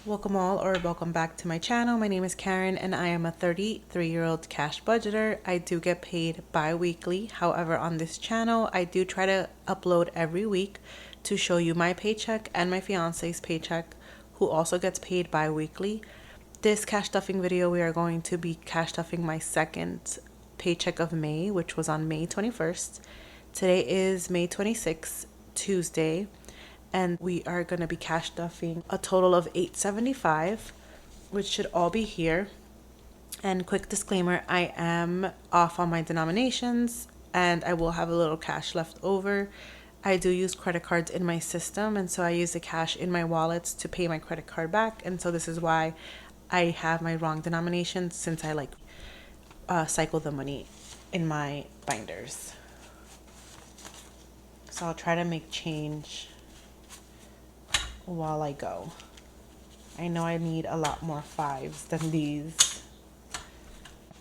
Welcome all, or welcome back to my channel. My name is Karen and I am a 33-year-old cash budgeter. I do get paid bi-weekly. However, on this channel, I do try to upload every week to show you my paycheck and my fiance's paycheck, who also gets paid bi-weekly. This cash stuffing video, we are going to be cash stuffing my second paycheck of May, which was on May 21st. Today is May 26th, Tuesday. And we are going to be cash stuffing a total of $875, which should all be here. And quick disclaimer, I am off on my denominations and I will have a little cash left over. I do use credit cards in my system, and so I use the cash in my wallets to pay my credit card back. And so this is why I have my wrong denominations, since I cycle the money in my binders. So I'll try to make change while I go. I know I need a lot more fives than these.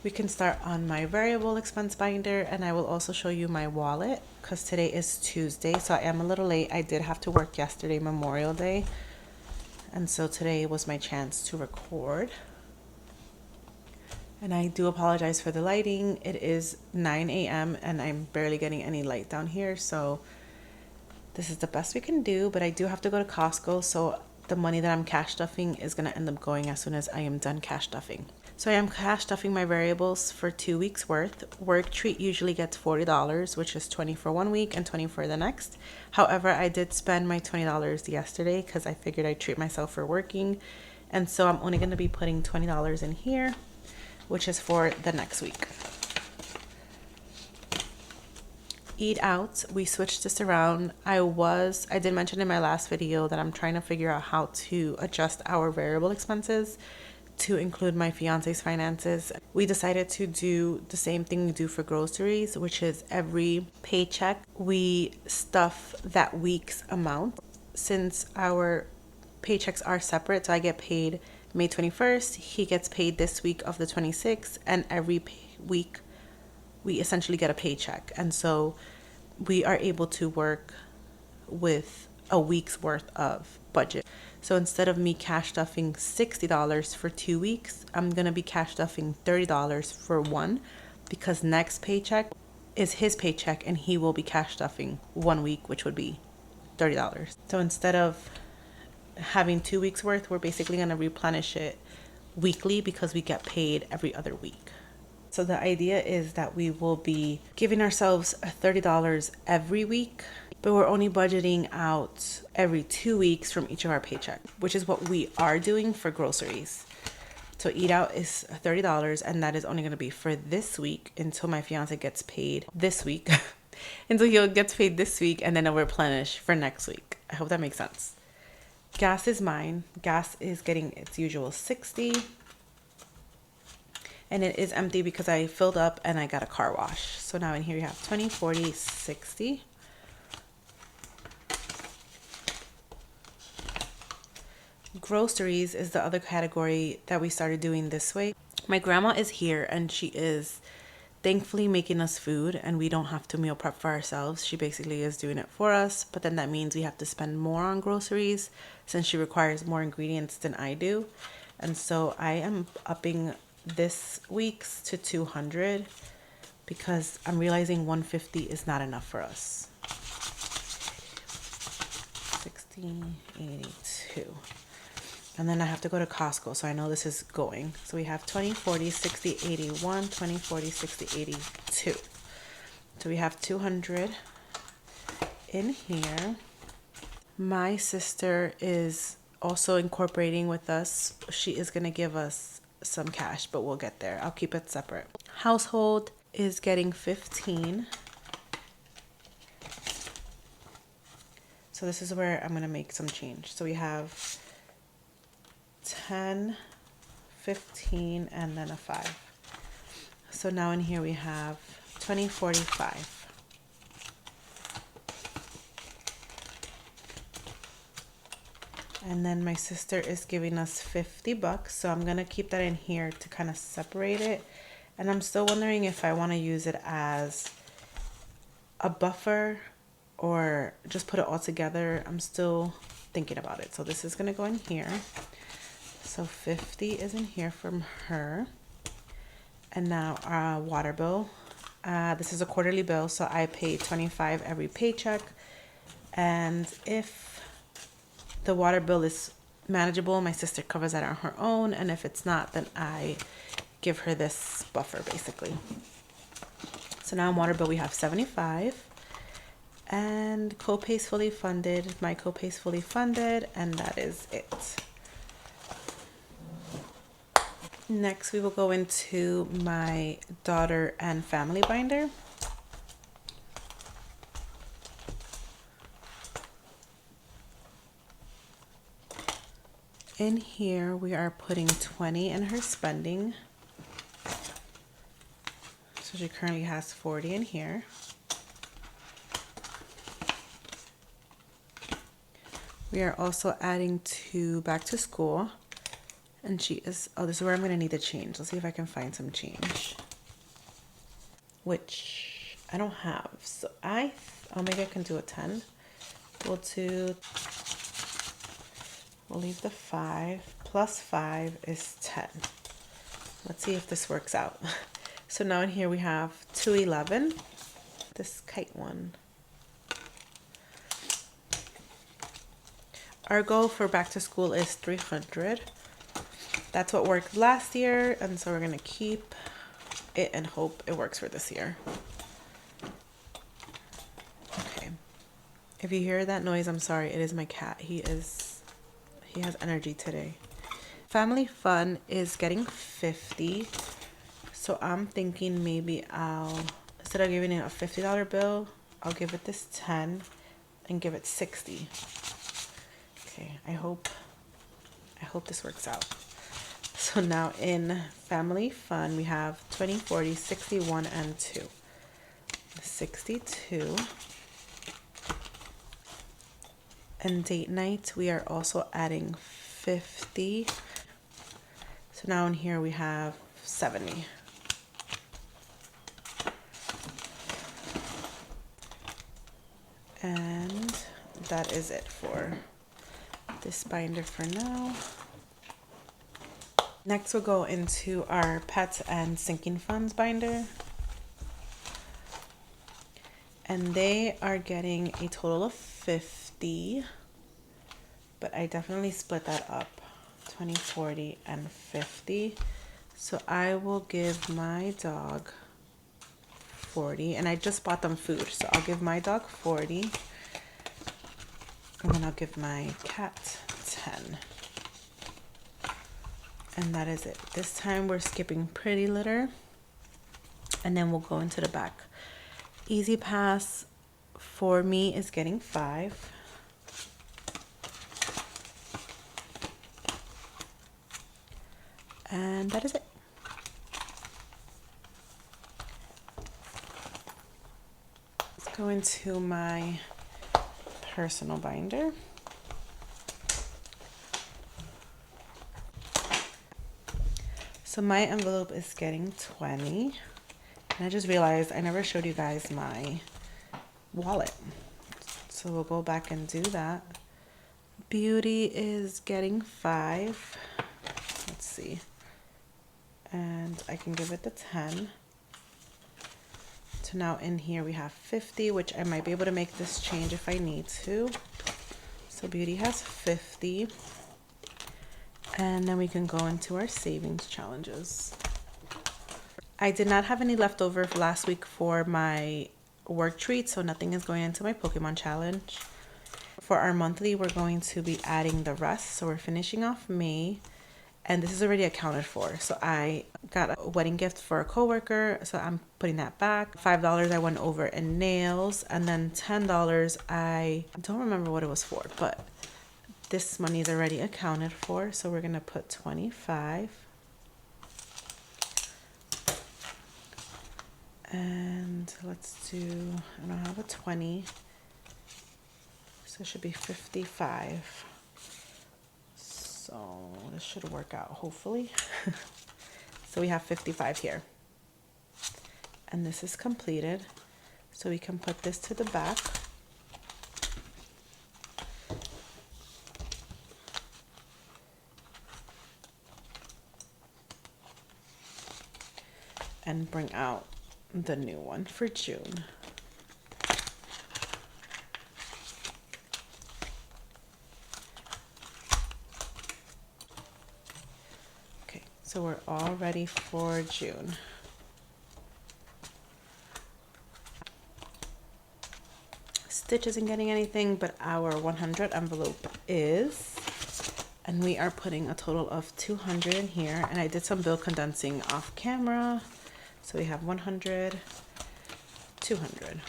We can start on my variable expense binder, and I will also show you my wallet because today is Tuesday, so I am a little late. I did have to work yesterday, Memorial Day, and so today was my chance to record. And I do apologize for the lighting. It is 9 a.m. and I'm barely getting any light down here, so this is the best we can do. But I do have to go to Costco, so the money that I'm cash stuffing is going to end up going as soon as I am done cash stuffing. So I am cash stuffing my variables for 2 weeks worth. Work Treat usually gets $40, which is $20 for 1 week and $20 for the next. However, I did spend my $20 yesterday because I figured I'd treat myself for working. And so I'm only going to be putting $20 in here, which is for the next week. Eat out, we switched this around. I did mention in my last video that I'm trying to figure out how to adjust our variable expenses to include my fiance's finances. We decided to do the same thing we do for groceries, which is every paycheck we stuff that week's amount. Since our paychecks are separate, so I get paid May 21st, he gets paid this week of the 26th, and every week we essentially get a paycheck. And so we are able to work with a week's worth of budget. So instead of me cash stuffing $60 for 2 weeks, I'm going to be cash stuffing $30 for one, because next paycheck is his paycheck and he will be cash stuffing 1 week, which would be $30. So instead of having 2 weeks worth, we're basically going to replenish it weekly because we get paid every other week. So the idea is that we will be giving ourselves $30 every week, but we're only budgeting out every 2 weeks from each of our paychecks, which is what we are doing for groceries. So eat out is $30, and that is only going to be for this week until my fiance gets paid this week. Until he gets paid this week, and then I'll replenish for next week. I hope that makes sense. Gas is mine. Gas is getting its usual 60. And it is empty because I filled up and I got a car wash. So now in here you have 20, 40, 60. Groceries is the other category that we started doing this way. My grandma is here and she is thankfully making us food, and we don't have to meal prep for ourselves. She basically is doing it for us, but then that means we have to spend more on groceries since she requires more ingredients than I do. And so I am upping this week's to 200 because I'm realizing 150 is not enough for us. 60, 82. And then I have to go to Costco, so I know this is going. So we have 20, 40, 60, 81, 20, 40, 60, 82. So we have 200 in here. My sister is also incorporating with us. She is going to give us some cash, but we'll get there. I'll keep it separate. Household is getting 15. So this is where I'm going to make some change. So we have 10, 15, and then a 5. So now in here we have 20, 45. And then my sister is giving us $50, so I'm gonna keep that in here to kind of separate it. And I'm still wondering if I want to use it as a buffer or just put it all together. I'm still thinking about it. So this is gonna go in here. So 50 is in here from her. And now our water bill. This is a quarterly bill, so I pay $25 every paycheck. And if the water bill is manageable, my sister covers that on her own. And if it's not, then I give her this buffer basically. So now on water bill we have $75. And copay is fully funded. My copay is fully funded, and that is it. Next, we will go into my daughter and family binder. In here, we are putting 20 in her spending. So she currently has 40 in here. We are also adding to back to school. And she is, oh, this is where I'm going to need to change. Let's see if I can find some change. Which I don't have. So maybe I can do a 10. We'll leave the 5. Plus 5 is 10. Let's see if this works out. So now in here we have 211. This kite one. Our goal for back to school is 300. That's what worked last year, and so we're gonna keep it and hope it works for this year. Okay. If you hear that noise, I'm sorry. It is my cat. He has energy today. Family fun is getting 50. So I'm thinking maybe instead of giving it a $50 bill, I'll give it this 10 and give it 60. Okay, I hope this works out. So now in family fun, we have 20, 40, 61, and 2. 62. And date night, we are also adding 50. So now in here we have 70. And that is it for this binder for now. Next we'll go into our pets and sinking funds binder. And they are getting a total of 50. But I definitely split that up. 20, 40, and 50. So I will give my dog 40. And I just bought them food. So I'll give my dog 40. And then I'll give my cat 10. And that is it. This time we're skipping pretty litter. And then we'll go into the back. Easy Pass for me is getting 5. And that is it. Let's go into my personal binder. So my envelope is getting 20. And I just realized I never showed you guys my wallet. So we'll go back and do that. Beauty is getting 5. Let's see. And I can give it the 10. So now in here we have 50, which I might be able to make this change if I need to. So Beauty has 50. And then we can go into our savings challenges. I did not have any leftover last week for my work treat, so nothing is going into my Pokemon challenge. For our monthly, we're going to be adding the rest. So we're finishing off May, and this is already accounted for. So I got a wedding gift for a coworker, so I'm putting that back. $5 I went over in nails, and then $10 I don't remember what it was for, but this money is already accounted for. So we're gonna put 25. And let's do, I don't have a 20. So it should be 55. So this should work out, hopefully. So we have 55 here. And this is completed. So we can put this to the back. and bring out the new one for June. Okay, so we're all ready for June. Stitch isn't getting anything, but our 100 envelope is, and we are putting a total of 200 in here. And I did some bill condensing off camera, so we have 100, 200.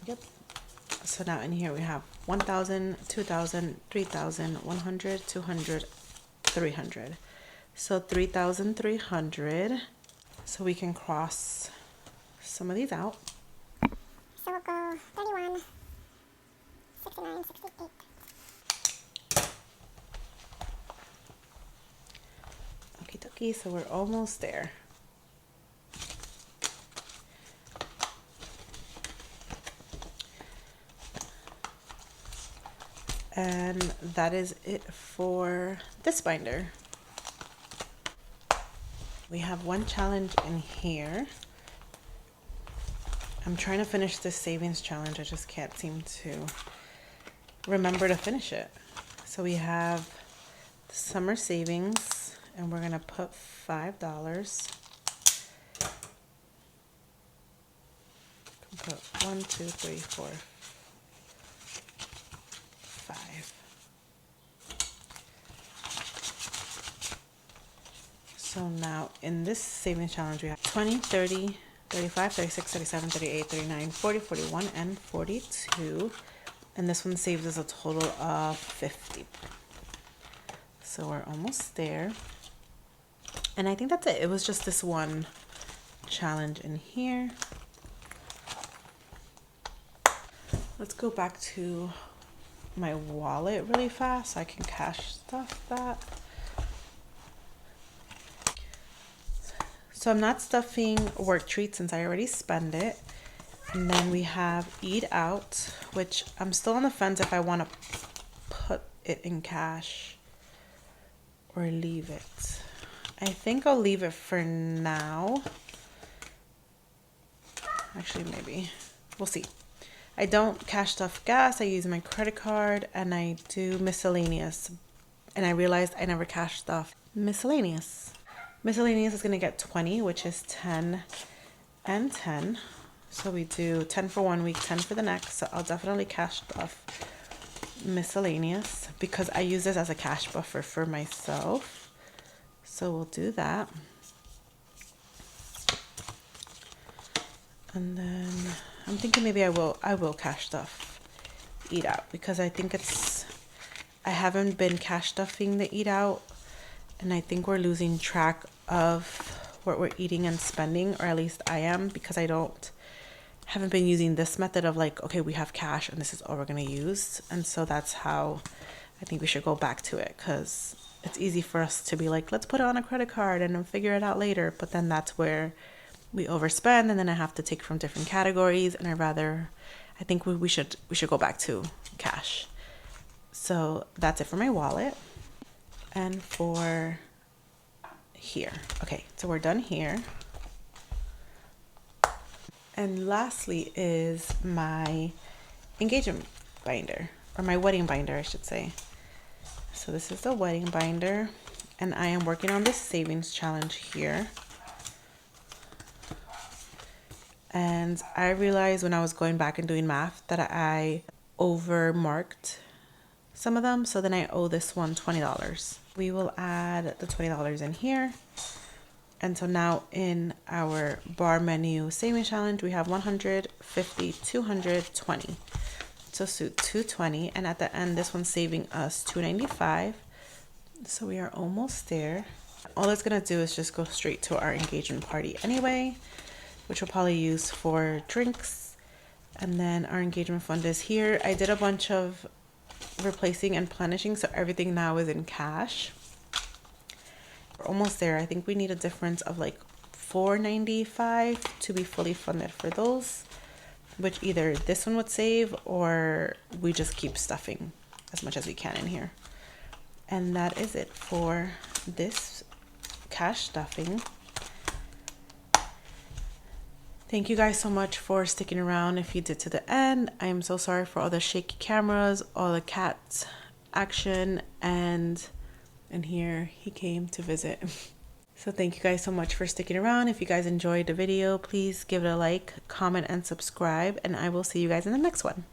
Yep. So now in here we have 1,000, 2,000, 3,000, 100, 200, 300. So 3,300. So we can cross some of these out. So we'll go 31, 69, 68. Okie dokie, so we're almost there. And that is it for this binder. We have one challenge in here. I'm trying to finish this savings challenge. I just can't seem to remember to finish it. So we have the summer savings, and we're gonna put $5. Put 1, 2, 3, 4, 5. So now in this savings challenge we have 20, 30, 35, 36, 37, 38, 39, 40, 41, and 42. And this one saves us a total of 50. So we're almost there. And I think that's it. It was just this one challenge in here. Let's go back to my wallet really fast so I can cash stuff that. So I'm not stuffing work treats since I already spent it. And then we have eat out, which I'm still on the fence if I want to put it in cash or leave it. I think I'll leave it for now. Actually, maybe. We'll see. I don't cash stuff gas. I use my credit card, and I do miscellaneous. And I realized I never cash stuff miscellaneous. Miscellaneous is going to get 20, which is 10 and 10. So we do 10 for 1 week, 10 for the next. So I'll definitely cash stuff miscellaneous because I use this as a cash buffer for myself. So we'll do that. And then I'm thinking maybe I will cash stuff eat out because I think I haven't been cash stuffing the eat out, and I think we're losing track of what we're eating and spending, or at least I am, because I haven't been using this method of like, okay, we have cash and this is all we're going to use. And so that's how I think we should go back to it, because it's easy for us to be like, let's put it on a credit card and then figure it out later. But then that's where we overspend, and then I have to take from different categories, and I think we should go back to cash. So that's it for my wallet. And for here. Okay, so we're done here. And lastly is my engagement binder, or my wedding binder, I should say. So this is the wedding binder, and I am working on this savings challenge here. And I realized when I was going back and doing math that I overmarked some of them. So then I owe this one $20. We will add the $20 in here. And so now in our bar menu savings challenge, we have 100, 50, 200, 20. So 220. And at the end, this one's saving us $295. So we are almost there. All it's going to do is just go straight to our engagement party anyway, which we'll probably use for drinks. And then our engagement fund is here. I did a bunch of replacing and replenishing, so everything now is in cash. We're almost there. I think we need a difference of like $495 to be fully funded for those, which either this one would save or we just keep stuffing as much as we can in here. And that is it for this cash stuffing. Thank you guys so much for sticking around if you did to the end. I am so sorry for all the shaky cameras, all the cat action, and here he came to visit. So thank you guys so much for sticking around. If you guys enjoyed the video, please give it a like, comment, and subscribe, and I will see you guys in the next one.